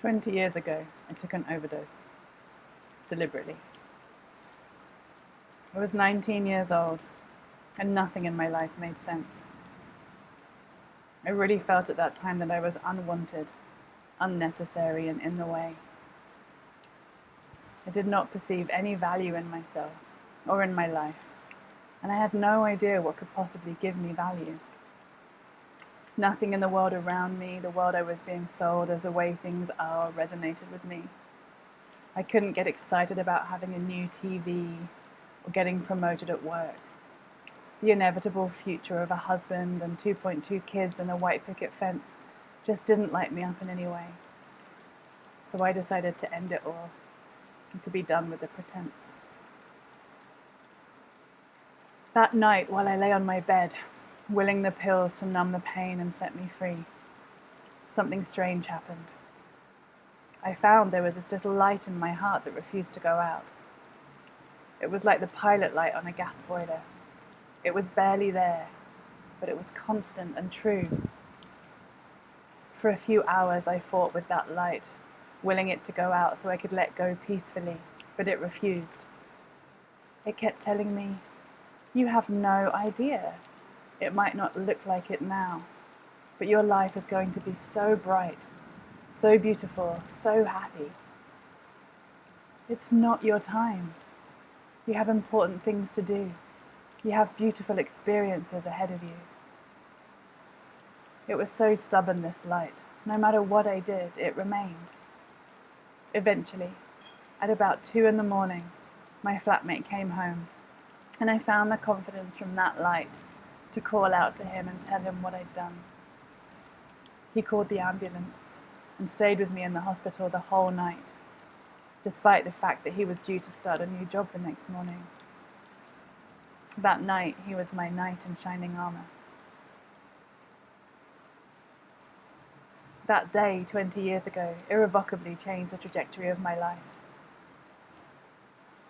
20 years ago, I took an overdose. Deliberately. I was 19 years old, and nothing in my life made sense. I really felt at that time that I was unwanted, unnecessary, and in the way. I did not perceive any value in myself or in my life, and I had no idea what could possibly give me value. Nothing in the world around me, the world I was being sold as the way things are, resonated with me. I couldn't get excited about having a new TV or getting promoted at work. The inevitable future of a husband and 2.2 kids and a white picket fence just didn't light me up in any way. So I decided to end it all and to be done with the pretense. That night, while I lay on my bed, willing the pills to numb the pain and set me free, something strange happened. I found there was this little light in my heart that refused to go out. It was like the pilot light on a gas boiler. It was barely there, but it was constant and true. For a few hours I fought with that light, willing it to go out so I could let go peacefully, but it refused. It kept telling me, "You have no idea. It might not look like it now, but your life is going to be so bright, so beautiful, so happy. It's not your time. You have important things to do. You have beautiful experiences ahead of you." It was so stubborn, this light. No matter what I did, it remained. Eventually, at about 2 a.m, my flatmate came home, and I found the confidence from that light to call out to him and tell him what I'd done. He called the ambulance and stayed with me in the hospital the whole night, despite the fact that he was due to start a new job the next morning. That night, he was my knight in shining armor. That day, 20 years ago, irrevocably changed the trajectory of my life.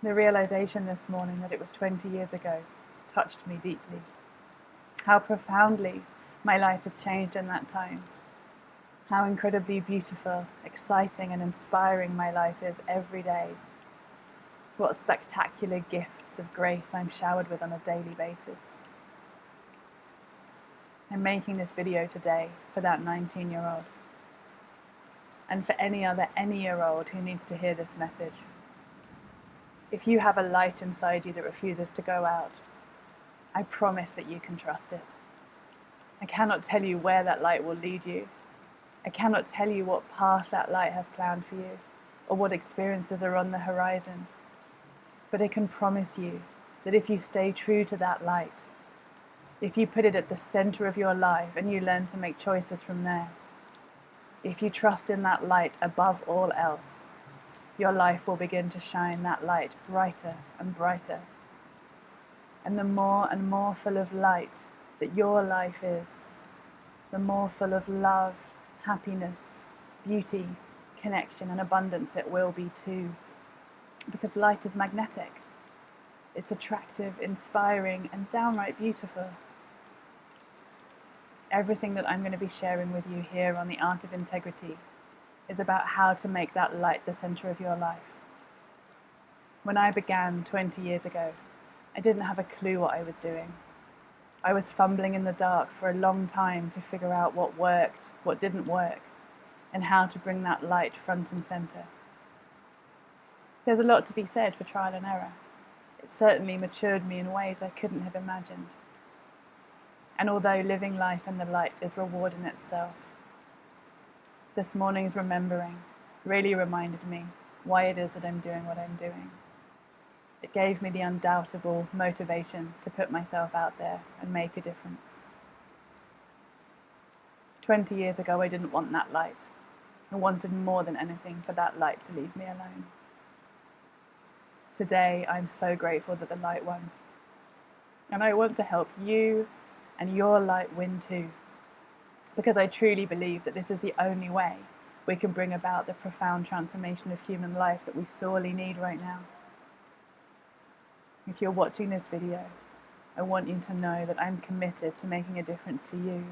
The realization this morning that it was 20 years ago touched me deeply. How profoundly my life has changed in that time. How incredibly beautiful, exciting, and inspiring my life is every day. What spectacular gifts of grace I'm showered with on a daily basis. I'm making this video today for that 19-year-old. And for any other any-year-old who needs to hear this message. If you have a light inside you that refuses to go out, I promise that you can trust it. I cannot tell you where that light will lead you. I cannot tell you what path that light has planned for you, or what experiences are on the horizon. But I can promise you that if you stay true to that light, if you put it at the center of your life and you learn to make choices from there, if you trust in that light above all else, your life will begin to shine that light brighter and brighter. And the more and more full of light that your life is, the more full of love, happiness, beauty, connection, and abundance it will be too. Because light is magnetic. It's attractive, inspiring, and downright beautiful. Everything that I'm going to be sharing with you here on The Art of Integrity is about how to make that light the center of your life. When I began 20 years ago, I didn't have a clue what I was doing. I was fumbling in the dark for a long time to figure out what worked, what didn't work, and how to bring that light front and center. There's a lot to be said for trial and error. It certainly matured me in ways I couldn't have imagined. And although living life in the light is reward in itself, this morning's remembering really reminded me why it is that I'm doing what I'm doing. It gave me the undoubtable motivation to put myself out there and make a difference. 20 years ago, I didn't want that light. I wanted more than anything for that light to leave me alone. Today, I'm so grateful that the light won. And I want to help you and your light win too. Because I truly believe that this is the only way we can bring about the profound transformation of human life that we sorely need right now. If you're watching this video, I want you to know that I'm committed to making a difference for you,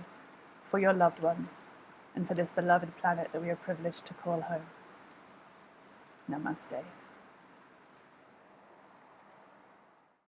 for your loved ones, and for this beloved planet that we are privileged to call home. Namaste.